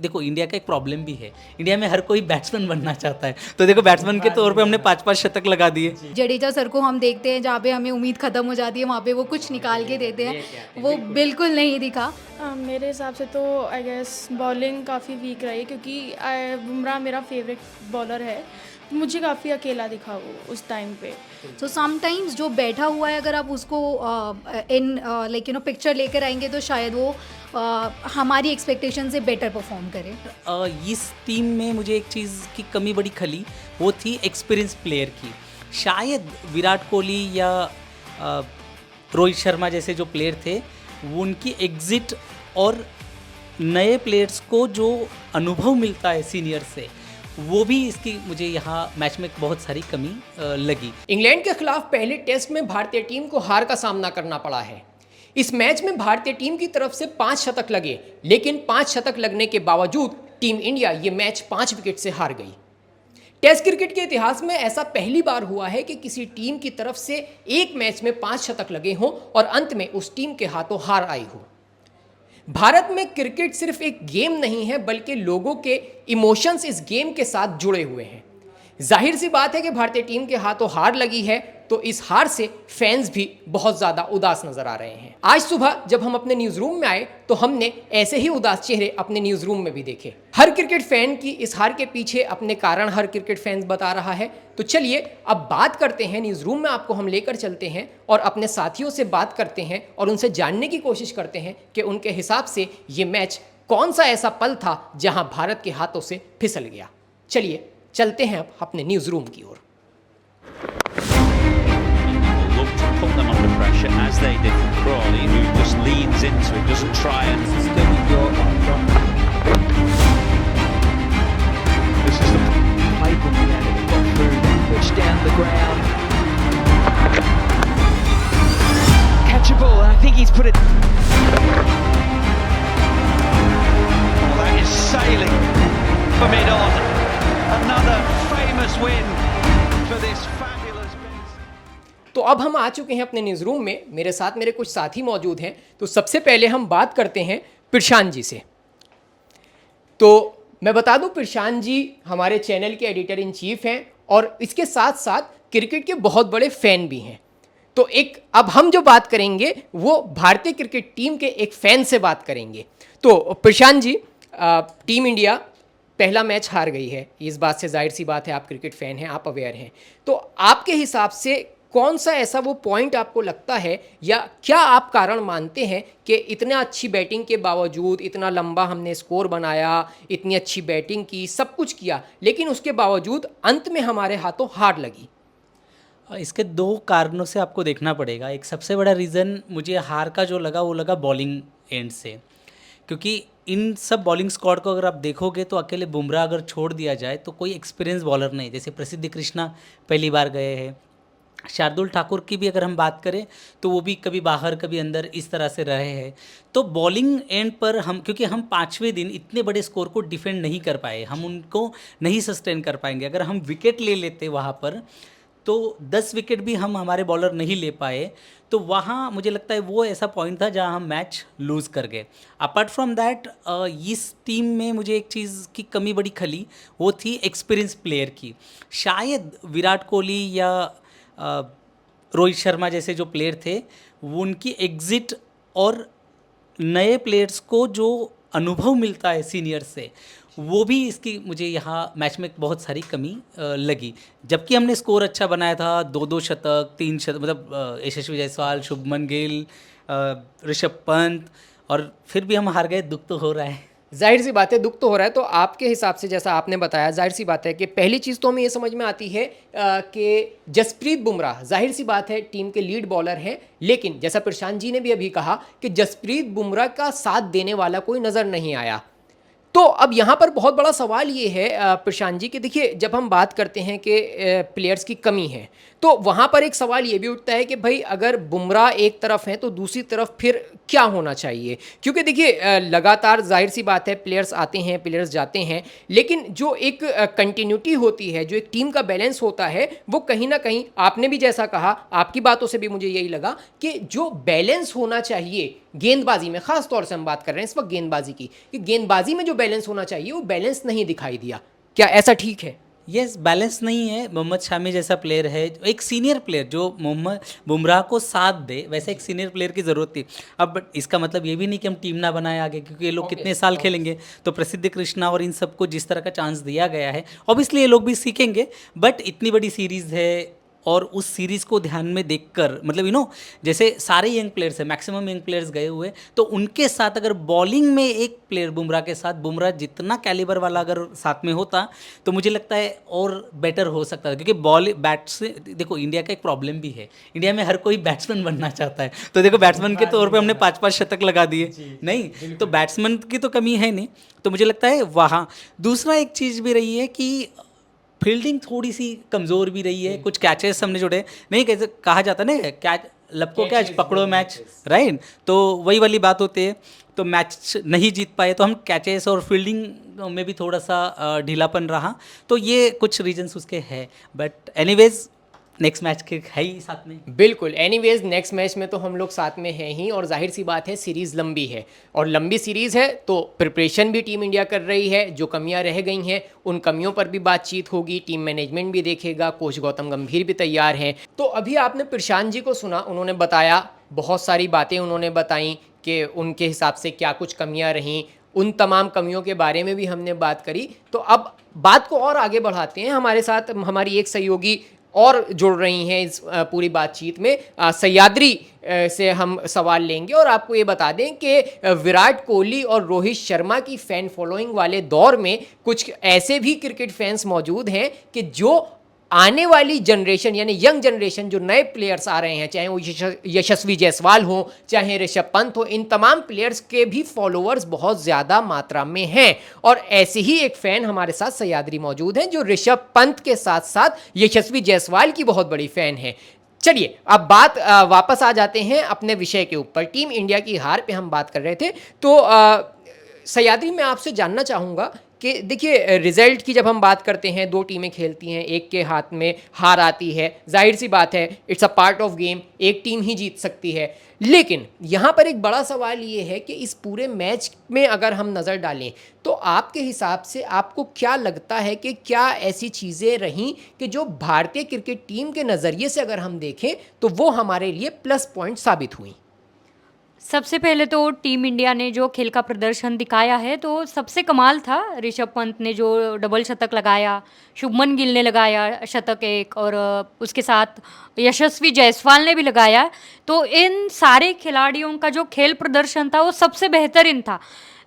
देखो इंडिया का एक प्रॉब्लम भी है, इंडिया में हर कोई बैट्समैन बनना चाहता है, तो देखो बैट्समैन के तौर पे हमने 5-5 शतक लगा दिए। जडेजा सर को हम देखते हैं जहाँ पे हमें उम्मीद ख़त्म हो जाती है, वहाँ पे वो कुछ निकाल के देते हैं, वो बिल्कुल नहीं दिखा। मेरे हिसाब से तो आई गेस बॉलिंग काफ़ी वीक रही, क्योंकि बुमराह मेरा फेवरेट बॉलर है। मुझे काफ़ी अकेला दिखा वो उस टाइम पे। सो समटाइम्स जो बैठा हुआ है अगर आप उसको in like you know picture लेकर आएंगे तो शायद वो हमारी एक्सपेक्टेशन से बेटर परफॉर्म करे। इस टीम में मुझे एक चीज़ की कमी बड़ी खली, वो थी एक्सपीरियंस प्लेयर की। शायद विराट कोहली या रोहित शर्मा जैसे जो प्लेयर थे, वो उनकी एग्जिट और नए प्लेयर्स को जो अनुभव मिलता है सीनियर से, वो भी इसकी मुझे यहाँ मैच में बहुत सारी कमी लगी। इंग्लैंड के खिलाफ पहले टेस्ट में भारतीय टीम को हार का सामना करना पड़ा है। इस मैच में भारतीय टीम की तरफ से 5 शतक लगे, लेकिन 5 शतक लगने के बावजूद टीम इंडिया ये मैच 5 विकेट से हार गई। टेस्ट क्रिकेट के इतिहास में ऐसा पहली बार हुआ है कि किसी टीम की तरफ से एक मैच में 5 शतक लगे हों और अंत में उस टीम के हाथों हार आई हो। भारत में क्रिकेट सिर्फ एक गेम नहीं है, बल्कि लोगों के इमोशंस इस गेम के साथ जुड़े हुए हैं। जाहिर सी बात है कि भारतीय टीम के हाथों हार लगी है, तो इस हार से फैंस भी बहुत ज़्यादा उदास नजर आ रहे हैं। आज सुबह जब हम अपने न्यूज़ रूम में आए तो हमने ऐसे ही उदास चेहरे अपने न्यूज़ रूम में भी देखे। हर क्रिकेट फैन की इस हार के पीछे अपने कारण हर क्रिकेट फैन बता रहा है। तो चलिए अब बात करते हैं, न्यूज़ रूम में आपको हम लेकर चलते हैं और अपने साथियों से बात करते हैं और उनसे जानने की कोशिश करते हैं कि उनके हिसाब से ये मैच कौन सा ऐसा पल था जहां भारत के हाथों से फिसल गया। चलिए चलते हैं अब अपने न्यूज़ रूम की ओर। Look to put them under pressure as they did from Crawley, who just leans into it, doesn't try and. This is the play from the end. He got through, pushed down the ground. Catchable, and I think he's put it. well, that is sailing for mid on. Another famous win for this fabulous base. तो अब हम आ चुके हैं अपने news room में। मेरे साथ मेरे कुछ साथी मौजूद हैं। तो सबसे पहले हम बात करते हैं प्रशांत जी से। तो मैं बता दूं, प्रशांत जी हमारे चैनल के एडिटर इन चीफ हैं और इसके साथ साथ क्रिकेट के बहुत बड़े फ़ैन भी हैं। तो अब हम जो बात करेंगे वो भारतीय क्रिकेट टीम के एक फ़ैन से बात करेंगे। तो प्रशांत जी, टीम इंडिया पहला मैच हार गई है, इस बात से जाहिर सी बात है आप क्रिकेट फ़ैन हैं, आप अवेयर हैं। तो आपके हिसाब से कौन सा ऐसा वो पॉइंट आपको लगता है या क्या आप कारण मानते हैं कि इतना अच्छी बैटिंग के बावजूद, इतना लंबा हमने स्कोर बनाया, इतनी अच्छी बैटिंग की, सब कुछ किया, लेकिन उसके बावजूद अंत में हमारे हाथों हार लगी? इसके 2 कारणों से आपको देखना पड़ेगा। एक सबसे बड़ा रीज़न मुझे हार का जो लगा वो लगा बॉलिंग एंड से, क्योंकि इन सब बॉलिंग स्क्वाड को अगर आप देखोगे तो अकेले बुमराह अगर छोड़ दिया जाए तो कोई एक्सपीरियंस बॉलर नहीं। जैसे प्रसिद्ध कृष्णा पहली बार गए हैं, शार्दुल ठाकुर की भी अगर हम बात करें तो वो भी कभी बाहर कभी अंदर इस तरह से रहे हैं। तो बॉलिंग एंड पर हम, क्योंकि हम 5वें दिन इतने बड़े स्कोर को डिफेंड नहीं कर पाए, हम उनको नहीं सस्टेन कर पाएंगे। अगर हम विकेट ले लेते वहाँ पर तो 10 विकेट भी हम हमारे बॉलर नहीं ले पाए, तो वहाँ मुझे लगता है वो ऐसा पॉइंट था जहाँ हम मैच लूज़ कर गए। अपार्ट फ्रॉम दैट इस टीम में मुझे एक चीज़ की कमी बड़ी खली, वो थी एक्सपीरियंस प्लेयर की। शायद विराट कोहली या रोहित शर्मा जैसे जो प्लेयर थे, वो उनकी एग्जिट और नए प्लेयर्स को जो अनुभव मिलता है सीनियर से, वो भी इसकी मुझे यहाँ मैच में बहुत सारी कमी लगी। जबकि हमने स्कोर अच्छा बनाया था, 2-2 शतक, 3 शतक, मतलब यशस्वी जायसवाल, शुभमन गिल, ऋषभ पंत, और फिर भी हम हार गए। दुख तो हो रहा है, जाहिर सी बात है, दुख तो हो रहा है। तो आपके हिसाब से जैसा आपने बताया, जाहिर सी बात है कि पहली चीज़ तो हमें ये समझ में आती है कि जसप्रीत बुमराह जाहिर सी बात है टीम के लीड बॉलर हैं, लेकिन जैसा प्रशांत जी ने भी अभी कहा कि जसप्रीत बुमराह का साथ देने वाला कोई नज़र नहीं आया। तो अब यहाँ पर बहुत बड़ा सवाल ये है प्रशांत जी कि देखिए, जब हम बात करते हैं कि प्लेयर्स की कमी है, तो वहाँ पर एक सवाल ये भी उठता है कि भाई अगर बुमराह एक तरफ हैं तो दूसरी तरफ फिर क्या होना चाहिए? क्योंकि देखिए लगातार जाहिर सी बात है प्लेयर्स आते हैं, प्लेयर्स जाते हैं, लेकिन जो एक कंटिन्यूटी होती है, जो एक टीम का बैलेंस होता है, वो कहीं ना कहीं, आपने भी जैसा कहा, आपकी बातों से भी मुझे यही लगा कि जो बैलेंस होना चाहिए गेंदबाजी में, खास तौर से हम बात कर रहे हैं इस वक्त गेंदबाजी की, कि गेंदबाजी में जो बैलेंस होना चाहिए वो बैलेंस नहीं दिखाई दिया। क्या ऐसा ठीक है? यस, बैलेंस नहीं है। मोहम्मद शामी जैसा प्लेयर है, एक सीनियर प्लेयर जो मोहम्मद बुमराह को साथ दे, वैसे एक सीनियर प्लेयर की ज़रूरत थी। अब इसका मतलब ये भी नहीं कि हम टीम ना बनाए आगे, क्योंकि ये लोग कितने साल खेलेंगे। तो प्रसिद्ध कृष्णा और इन सबको जिस तरह का चांस दिया गया है, ऑब्वियसली ये लोग भी सीखेंगे। बट इतनी बड़ी सीरीज़ है और उस सीरीज़ को ध्यान में देखकर, मतलब जैसे सारे यंग प्लेयर्स हैं, मैक्सिमम यंग प्लेयर्स गए हुए, तो उनके साथ अगर बॉलिंग में एक प्लेयर बुमराह के साथ, बुमराह जितना कैलिबर वाला अगर साथ में होता तो मुझे लगता है और बेटर हो सकता था। क्योंकि बॉल बैट्स, देखो इंडिया का एक प्रॉब्लम भी है, इंडिया में हर कोई बैट्समैन बनना चाहता है। तो देखो बैट्समैन के तौर पर हमने 5-5 शतक लगा दिए, नहीं तो बैट्समैन की तो कमी है नहीं। तो मुझे लगता है वहाँ दूसरा एक चीज़ भी रही है कि फील्डिंग थोड़ी सी कमज़ोर भी रही है। कुछ कैचेस हमने जोड़े नहीं, कैसे कहा जाता ना, कैच लपको कैच पकड़ो मैच, राइट। तो वही वाली बात होती है। तो मैच नहीं जीत पाए तो हम कैचेस और फील्डिंग में भी थोड़ा सा ढीलापन रहा, तो ये कुछ रीजंस उसके हैं। बट एनीवेज नेक्स्ट मैच के है ही साथ में। बिल्कुल, एनीवेज नेक्स्ट मैच में तो हम लोग साथ में हैं ही, और जाहिर सी बात है सीरीज़ लंबी है, और लंबी सीरीज़ है तो प्रिपरेशन भी टीम इंडिया कर रही है। जो कमियां रह गई हैं उन कमियों पर भी बातचीत होगी, टीम मैनेजमेंट भी देखेगा, कोच गौतम गंभीर भी तैयार हैं। तो अभी आपने प्रशांत जी को सुना, उन्होंने बताया, बहुत सारी बातें उन्होंने बताई कि उनके हिसाब से क्या कुछ कमियाँ रहीं, उन तमाम कमियों के बारे में भी हमने बात करी। तो अब बात को और आगे बढ़ाते हैं, हमारे साथ हमारी एक सहयोगी और जुड़ रही हैं इस पूरी बातचीत में। सह्याद्री से हम सवाल लेंगे और आपको ये बता दें कि विराट कोहली और रोहित शर्मा की फ़ैन फॉलोइंग वाले दौर में कुछ ऐसे भी क्रिकेट फैंस मौजूद हैं कि जो आने वाली जनरेशन यानी यंग जनरेशन, जो नए प्लेयर्स आ रहे हैं, चाहे वो यशस्वी जायसवाल हो, चाहे ऋषभ पंत हो, इन तमाम प्लेयर्स के भी फॉलोअर्स बहुत ज़्यादा मात्रा में हैं। और ऐसे ही एक फ़ैन हमारे साथ सह्याद्री मौजूद हैं जो ऋषभ पंत के साथ साथ यशस्वी जायसवाल की बहुत बड़ी फ़ैन है। चलिए अब बात वापस आ जाते हैं अपने विषय के ऊपर। टीम इंडिया की हार पे हम बात कर रहे थे, तो सह्याद्री मैं आपसे जानना चाहूँगा कि देखिए रिज़ल्ट की जब हम बात करते हैं, दो टीमें खेलती हैं, एक के हाथ में हार आती है, जाहिर सी बात है it's a part of game, एक टीम ही जीत सकती है। लेकिन यहाँ पर एक बड़ा सवाल ये है कि इस पूरे मैच में अगर हम नज़र डालें तो आपके हिसाब से आपको क्या लगता है कि क्या ऐसी चीज़ें रहीं कि जो भारतीय क्रिकेट टीम के नज़रिए से अगर हम देखें तो वो हमारे लिए प्लस पॉइंट साबित हुई? सबसे पहले तो टीम इंडिया ने जो खेल का प्रदर्शन दिखाया है तो सबसे कमाल था। ऋषभ पंत ने जो डबल शतक लगाया, शुभमन गिल ने लगाया शतक एक, और उसके साथ यशस्वी जायसवाल ने भी लगाया। तो इन सारे खिलाड़ियों का जो खेल प्रदर्शन था वो सबसे बेहतरीन था।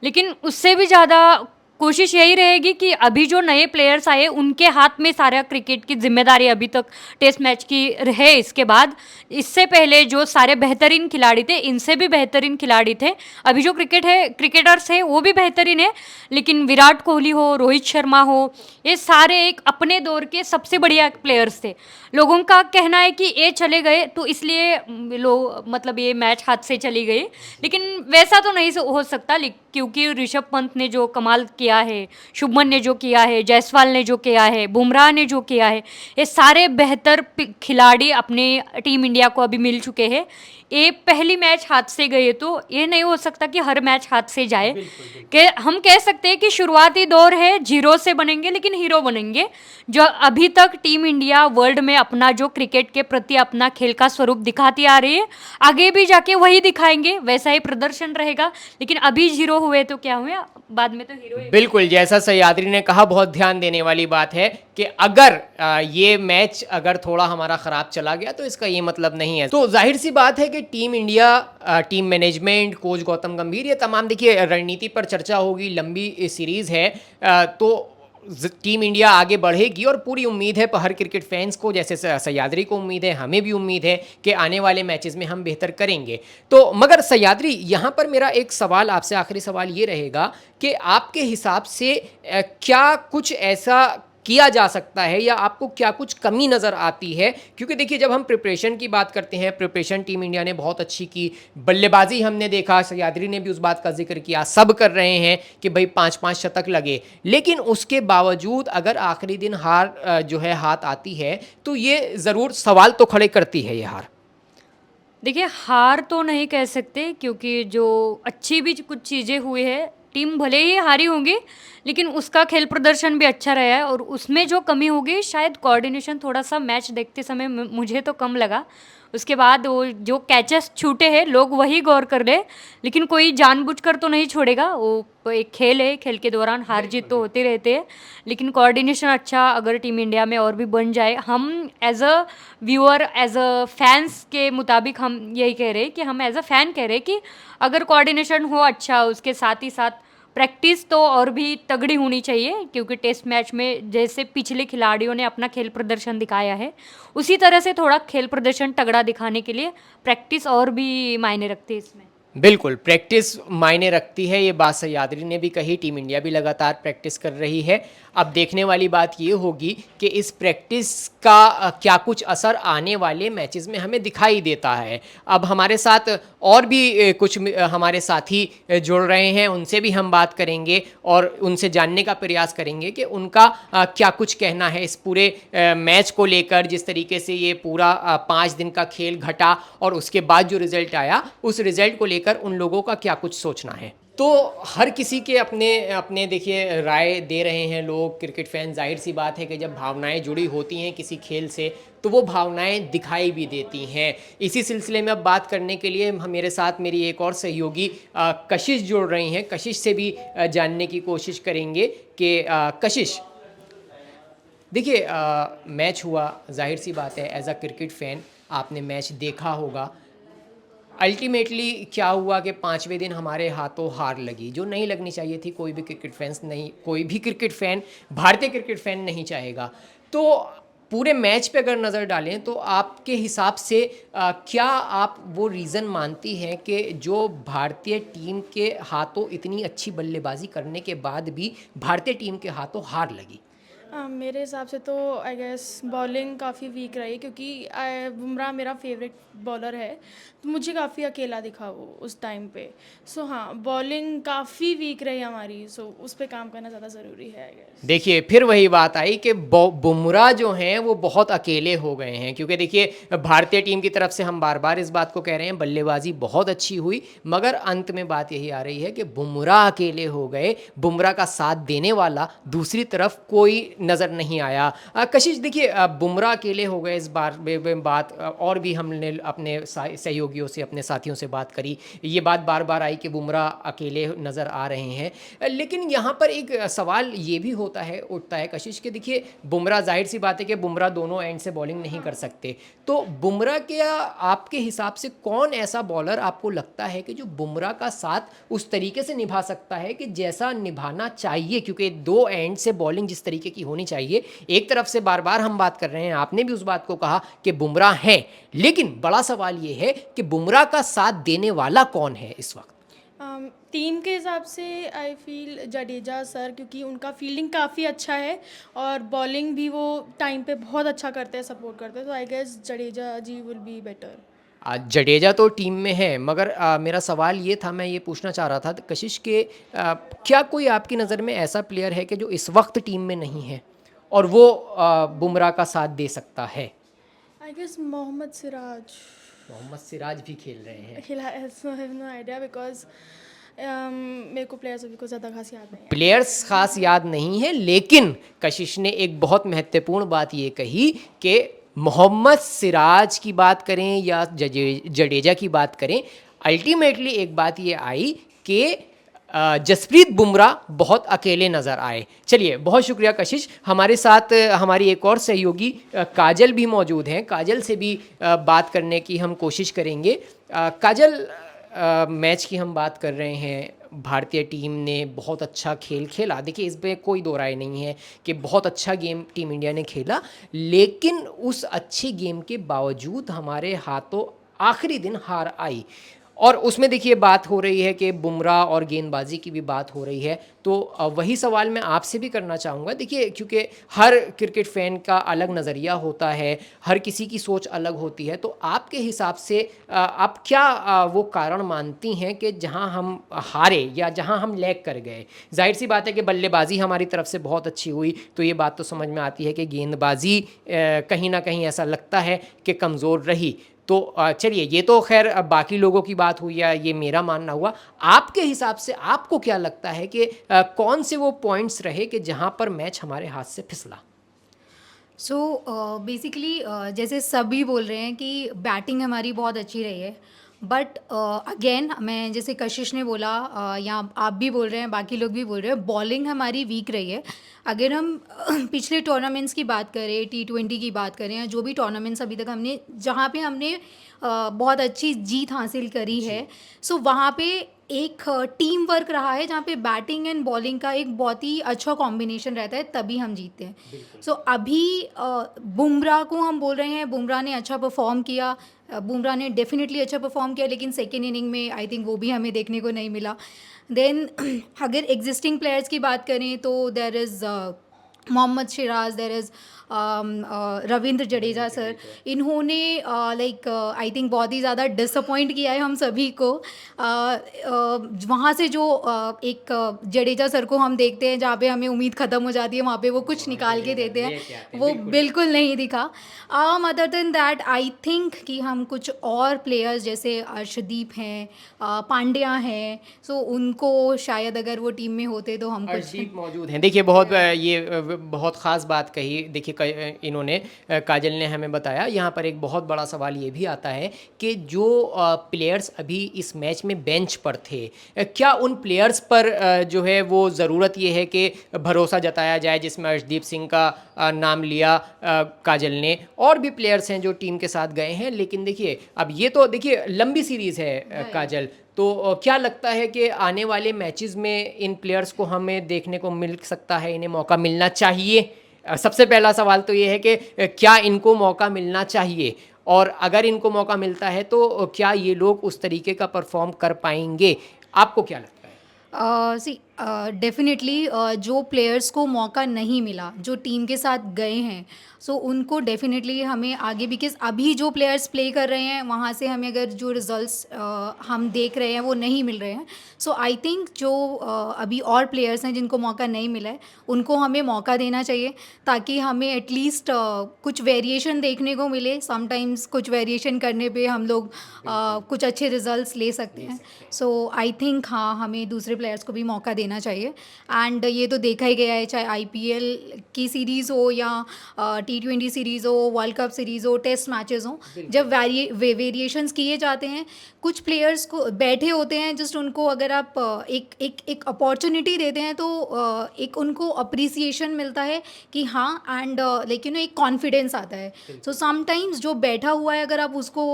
लेकिन उससे भी ज़्यादा कोशिश यही रहेगी कि अभी जो नए प्लेयर्स आए उनके हाथ में सारा क्रिकेट की जिम्मेदारी अभी तक टेस्ट मैच की है। इसके बाद इससे पहले जो सारे बेहतरीन खिलाड़ी थे, इनसे भी बेहतरीन खिलाड़ी थे। अभी जो क्रिकेटर्स हैं वो भी बेहतरीन है, लेकिन विराट कोहली हो, रोहित शर्मा हो, ये सारे एक अपने दौर के सबसे बढ़िया प्लेयर्स थे। लोगों का कहना है कि ये चले गए तो इसलिए मतलब ये मैच हाथ से चली गई, लेकिन वैसा तो नहीं हो सकता, क्योंकि ऋषभ पंत ने जो कमाल किया है, शुभमन ने जो किया है, जायसवाल ने जो किया है, बुमराह ने जो किया है, ये सारे बेहतर खिलाड़ी अपने टीम इंडिया को अभी मिल चुके हैं। ये पहली मैच हाथ से गए तो ये नहीं हो सकता कि हर मैच हाथ से जाए। कि हम कह सकते हैं कि शुरुआती दौर है, जीरो से बनेंगे लेकिन हीरो बनेंगे। जो अभी तक टीम इंडिया वर्ल्ड में अपना जो क्रिकेट के प्रति अपना खेल का स्वरूप दिखाती आ रही है, आगे भी जाके वही दिखाएंगे, वैसा ही प्रदर्शन रहेगा। लेकिन अभी जीरो हुए तो क्या हुए, बाद में तो हीरो ही। बिल्कुल, जैसा सह्याद्री ने कहा, बहुत ध्यान देने वाली बात है कि अगर ये मैच अगर थोड़ा हमारा ख़राब चला गया तो इसका ये मतलब नहीं है। तो जाहिर सी बात है कि team India, team management, coach Gautam गंभीर, ये तमाम, देखिए रणनीति पर चर्चा होगी, लंबी सीरीज़ है, तो टीम इंडिया आगे बढ़ेगी और पूरी उम्मीद है हर क्रिकेट फैंस को, जैसे सह्याद्री को उम्मीद है, हमें भी उम्मीद है कि आने वाले मैचेस में हम बेहतर करेंगे। तो मगर सह्याद्री, यहाँ पर मेरा एक सवाल आपसे, आखिरी सवाल ये रहेगा कि आपके हिसाब से क्या कुछ ऐसा किया जा सकता है या आपको क्या कुछ कमी नज़र आती है? क्योंकि देखिए जब हम प्रिपरेशन की बात करते हैं, प्रिपरेशन टीम इंडिया ने बहुत अच्छी की, बल्लेबाजी हमने देखा, सह्याद्री ने भी उस बात का जिक्र किया, सब कर रहे हैं कि भाई 5-5 शतक लगे, लेकिन उसके बावजूद अगर आखिरी दिन हार जो है हाथ आती है तो ये ज़रूर सवाल तो खड़े करती है ये हार। देखिए, हार तो नहीं कह सकते क्योंकि जो अच्छी भी कुछ चीज़ें हुई है, टीम भले ही हारी होंगी, लेकिन उसका खेल प्रदर्शन भी अच्छा रहा है और उसमें जो कमी होगी शायद कोऑर्डिनेशन थोड़ा-सा मैच देखते समय मुझे तो कम लगा। उसके बाद वो जो कैचेस छूटे हैं, लोग वही गौर कर ले, लेकिन कोई जानबूझकर तो नहीं छोड़ेगा। वो एक खेल है, खेल के दौरान हार-जीत तो होते रहते हैं, लेकिन कोऑर्डिनेशन अच्छा अगर टीम इंडिया में और भी बन जाए, हम as a viewer, as a fans के मुताबिक हम यही कह रहे हैं कि हम एज़ अ फैन कह रहे हैं कि अगर कोऑर्डिनेशन हो अच्छा, उसके साथ ही साथ प्रैक्टिस तो और भी तगड़ी होनी चाहिए क्योंकि टेस्ट मैच में जैसे पिछले खिलाड़ियों ने अपना खेल प्रदर्शन दिखाया है, उसी तरह से थोड़ा खेल प्रदर्शन तगड़ा दिखाने के लिए प्रैक्टिस और भी मायने रखती है इसमें। बिल्कुल, प्रैक्टिस मायने रखती है, ये बात सह्याद्री ने भी कही, टीम इंडिया भी लगातार प्रैक्टिस कर रही है। अब देखने वाली बात ये होगी कि इस प्रैक्टिस का क्या कुछ असर आने वाले मैचेस में हमें दिखाई देता है। अब हमारे साथ और भी कुछ हमारे साथी जुड़ रहे हैं, उनसे भी हम बात करेंगे और उनसे जानने का प्रयास करेंगे कि उनका क्या कुछ कहना है इस पूरे मैच को लेकर, जिस तरीके से ये पूरा 5 दिन का खेल घटा और उसके बाद जो रिज़ल्ट आया, उस रिज़ल्ट को लेकर उन लोगों का क्या कुछ सोचना है। तो हर किसी के अपने अपने देखिए राय दे रहे हैं लोग, क्रिकेट फैन। जाहिर सी बात है कि जब भावनाएं जुड़ी होती हैं किसी खेल से तो वो भावनाएं दिखाई भी देती हैं। इसी सिलसिले में अब बात करने के लिए मेरे साथ मेरी एक और सहयोगी कशिश जुड़ रही हैं। कशिश से भी जानने की कोशिश करेंगे कि कशिश, देखिए मैच हुआ, जाहिर सी बात है एज अ क्रिकेट फ़ैन आपने मैच देखा होगा। अल्टीमेटली क्या हुआ कि 5वें दिन हमारे हाथों हार लगी, जो नहीं लगनी चाहिए थी। कोई भी क्रिकेट फ़ैन भारतीय क्रिकेट फ़ैन नहीं चाहेगा। तो पूरे मैच पे अगर नज़र डालें तो आपके हिसाब से क्या आप वो रीज़न मानती हैं कि जो भारतीय टीम के हाथों इतनी अच्छी बल्लेबाजी करने के बाद भी भारतीय टीम के हाथों हार लगी? मेरे हिसाब से तो आई गेस बॉलिंग काफ़ी वीक रही क्योंकि बुमराह मेरा फेवरेट बॉलर है, तो मुझे काफ़ी अकेला दिखा वो उस टाइम पे। सो हाँ, बॉलिंग काफ़ी वीक रही हमारी, सो उस पे काम करना ज़्यादा ज़रूरी है आई गेस। देखिए फिर वही बात आई कि बुमराह जो हैं वो बहुत अकेले हो गए हैं, क्योंकि देखिए भारतीय टीम की तरफ से हम बार बार इस बात को कह रहे हैं, बल्लेबाजी बहुत अच्छी हुई, मगर अंत में बात यही आ रही है कि बुमराह अकेले हो गए। बुमराह का साथ देने वाला दूसरी तरफ कोई नज़र नहीं आया। कशिश, देखिए बुमराह अकेले हो गए, इस बार में बात और भी हमने अपने सहयोगियों से, अपने साथियों से बात करी, ये बात बार बार आई कि बुमराह अकेले नज़र आ रहे हैं। लेकिन यहाँ पर एक सवाल ये भी उठता है कशिश के, देखिए बुमराह, जाहिर सी बात है कि बुमराह दोनों एंड से बॉलिंग नहीं कर सकते, तो बुमराह के आपके हिसाब से कौन ऐसा बॉलर आपको लगता है कि जो बुमराह का साथ उस तरीके से निभा सकता है कि जैसा निभाना चाहिए? क्योंकि दो एंड से बॉलिंग जिस तरीके की होनी चाहिए, एक तरफ से बार बार हम बात कर रहे हैं, आपने भी उस बात को कहा कि बुमराह हैं, लेकिन बड़ा सवाल ये है कि बुमराह का साथ देने वाला कौन है इस वक्त? टीम के हिसाब से आई फील जडेजा सर, क्योंकि उनका फील्डिंग काफ़ी अच्छा है और बॉलिंग भी वो टाइम पे बहुत अच्छा करते हैं, सपोर्ट करते हैं, तो I guess Jadeja ji will be better. Jadeja तो टीम में है, मगर मेरा सवाल ये था, मैं ये पूछना चाह रहा था कशिश के क्या कोई आपकी नज़र में ऐसा प्लेयर है कि जो इस वक्त टीम में नहीं है और वो बुमराह का साथ दे सकता है? आई गेस मोहम्मद सिराज भी खेल रहे हैं। नो आइडिया बिकॉज मेरे को प्लेयर्स अभी को ज़्यादा खास याद नहीं है। प्लेयर्स खास याद नहीं है, लेकिन कशिश ने एक बहुत महत्वपूर्ण बात ये कही कि मोहम्मद सिराज की बात करें या जडेजा की बात करें, अल्टीमेटली एक बात ये आई कि जसप्रीत बुमराह बहुत अकेले नज़र आए। चलिए, बहुत शुक्रिया कशिश। हमारे साथ हमारी एक और सहयोगी काजल भी मौजूद हैं, काजल से भी बात करने की हम कोशिश करेंगे। काजल, मैच की हम बात कर रहे हैं, भारतीय टीम ने बहुत अच्छा खेल खेला, देखिए इसमें कोई दो राय नहीं है कि बहुत अच्छा गेम टीम इंडिया ने खेला, लेकिन उस अच्छे गेम के बावजूद हमारे हाथों आखिरी दिन हार आई, और उसमें देखिए बात हो रही है कि बुमराह और गेंदबाजी की भी बात हो रही है। तो वही सवाल मैं आपसे भी करना चाहूँगा, देखिए क्योंकि हर क्रिकेट फ़ैन का अलग नज़रिया होता है, हर किसी की सोच अलग होती है, तो आपके हिसाब से आप क्या वो कारण मानती हैं कि जहाँ हम हारे या जहाँ हम लैग कर गए? जाहिर सी बात है कि बल्लेबाजी हमारी तरफ से बहुत अच्छी हुई, तो ये बात तो समझ में आती है कि गेंदबाजी कहीं ना कहीं ऐसा लगता है कि कमज़ोर रही, तो चलिए, ये तो खैर अब बाकी लोगों की बात हुई या ये मेरा मानना हुआ। आपके हिसाब से आपको क्या लगता है कि कौन से वो पॉइंट्स रहे कि जहाँ पर मैच हमारे हाथ से फिसला? सो बेसिकली जैसे सभी बोल रहे हैं कि बैटिंग हमारी बहुत अच्छी रही है, बट अगेन मैं जैसे कशिश ने बोला या आप भी बोल रहे हैं, बाकी लोग भी बोल रहे हैं, बॉलिंग हमारी वीक रही है। अगर हम पिछले टूर्नामेंट्स की बात करें, T20 की बात करें, या जो भी टूर्नामेंट्स अभी तक हमने जहाँ पे हमने बहुत अच्छी जीत हासिल करी है, सो वहाँ पे एक टीम वर्क रहा है जहाँ पे बैटिंग एंड बॉलिंग का एक बहुत ही अच्छा कॉम्बिनेशन रहता है, तभी हम जीतते हैं। सो अभी बुमराह को हम बोल रहे हैं, बुमराह ने अच्छा परफॉर्म किया, बुमराह ने डेफिनेटली अच्छा परफॉर्म किया, लेकिन सेकेंड इनिंग में आई थिंक वो भी हमें देखने को नहीं मिला। देन अगर एग्जिस्टिंग प्लेयर्स की बात करें तो there is Mohammed Siraj, there is Ravindra Jadeja sir, इन्होंने लाइक आई थिंक बहुत ही ज़्यादा डिसअपॉइंट किया है हम सभी को। वहाँ से जो एक जडेजा सर को हम देखते हैं जहाँ पे हमें उम्मीद ख़त्म हो जाती है, वहाँ पे वो कुछ निकाल के देते हैं, वो बिल्कुल नहीं दिखा। Other than that I think कि हम कुछ और प्लेयर्स जैसे अर्शदीप हैं, पांड्या हैं, सो उनको शायद अगर वो टीम में होते तो हम कुछ अर्शदीप मौजूद हैं। देखिए, बहुत ख़ास बात कही। देखिए, इन्होंने काजल ने हमें बताया, यहाँ पर एक बहुत बड़ा सवाल ये भी आता है कि जो प्लेयर्स अभी इस मैच में बेंच पर थे, क्या उन प्लेयर्स पर जो है वो ज़रूरत ये है कि भरोसा जताया जाए, जिसमें अर्शदीप सिंह का नाम लिया काजल ने, और भी प्लेयर्स हैं जो टीम के साथ गए हैं। लेकिन देखिए, अब ये तो देखिए लंबी सीरीज़ है काजल, तो क्या लगता है कि आने वाले मैचेस में इन प्लेयर्स को हमें देखने को मिल सकता है, इन्हें मौका मिलना चाहिए? सबसे पहला सवाल तो ये है कि क्या इनको मौका मिलना चाहिए, और अगर इनको मौका मिलता है तो क्या ये लोग उस तरीके का परफॉर्म कर पाएंगे? आपको क्या लगता है? सी डेफिनेटली जो प्लेयर्स को मौका नहीं मिला, जो टीम के साथ गए हैं, सो उनको डेफिनेटली हमें आगे, बिकॉज अभी जो प्लेयर्स प्ले कर रहे हैं वहाँ से हमें अगर जो रिजल्ट्स हम देख रहे हैं वो नहीं मिल रहे हैं। सो आई थिंक जो अभी और प्लेयर्स हैं जिनको मौका नहीं मिला है, उनको हमें मौका देना चाहिए, ताकि हमें एटलीस्ट कुछ वेरिएशन देखने को मिले। समटाइम्स कुछ वेरिएशन करने पे हम लोग कुछ अच्छे रिजल्ट्स ले सकते हैं। सो आई थिंक हाँ, हमें दूसरे प्लेयर्स को भी मौका देना चाहिए। एंड ये तो देखा ही गया है, चाहे IPL की सीरीज़ हो या T20 सीरीज़ हो, वर्ल्ड कप सीरीज़ हो, टेस्ट मैचेस हो, जब वेरिएशंस किए जाते हैं, कुछ प्लेयर्स को बैठे होते हैं, जस्ट उनको अगर आप एक अपॉर्चुनिटी देते हैं तो एक उनको अप्रिसिएशन मिलता है कि हाँ, एंड लाइक एक कॉन्फिडेंस आता है। सो समटाइम्स जो बैठा हुआ है, अगर आप उसको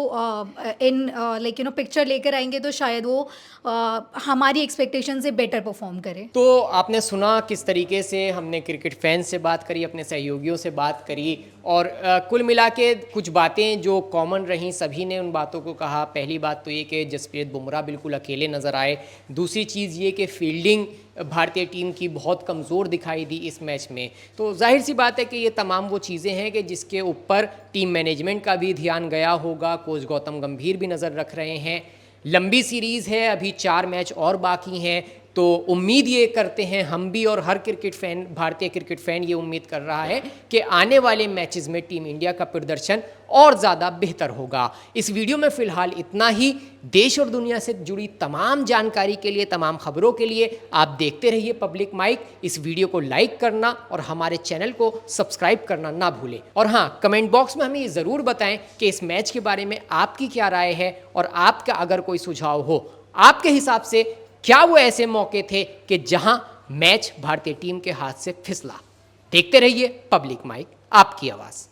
इन पिक्चर लेकर आएंगे तो शायद वो हमारी एक्सपेक्टेशन से बेटर परफॉर्म करे। तो आपने सुना किस तरीके से हमने क्रिकेट फैंस से बात करी, अपने सहयोगियों से बात करी, और कुल मिला के कुछ बातें जो कॉमन रहीं, सभी ने उन बातों को कहा। पहली बात तो ये कि जसप्रीत बुमराह बिल्कुल अकेले नज़र आए। दूसरी चीज़ ये कि फील्डिंग भारतीय टीम की बहुत कमज़ोर दिखाई दी इस मैच में। तो जाहिर सी बात है कि ये तमाम वो चीज़ें हैं कि जिसके ऊपर टीम मैनेजमेंट का भी ध्यान गया होगा। कोच गौतम गंभीर भी नज़र रख रहे हैं। लंबी सीरीज़ है, अभी 4 मैच और बाकी हैं, तो उम्मीद ये करते हैं हम भी, और हर क्रिकेट फ़ैन, भारतीय क्रिकेट फ़ैन ये उम्मीद कर रहा है कि आने वाले मैचेस में टीम इंडिया का प्रदर्शन और ज़्यादा बेहतर होगा। इस वीडियो में फ़िलहाल इतना ही। देश और दुनिया से जुड़ी तमाम जानकारी के लिए, तमाम खबरों के लिए आप देखते रहिए पब्लिक माइक। इस वीडियो को लाइक करना और हमारे चैनल को सब्सक्राइब करना ना भूलें। और हाँ, कमेंट बॉक्स में हमें ये ज़रूर बताएं कि इस मैच के बारे में आपकी क्या राय है, और आपका अगर कोई सुझाव हो, आपके हिसाब से क्या वो ऐसे मौके थे कि जहां मैच भारतीय टीम के हाथ से फिसला। देखते रहिए पब्लिक माइक, आपकी आवाज़।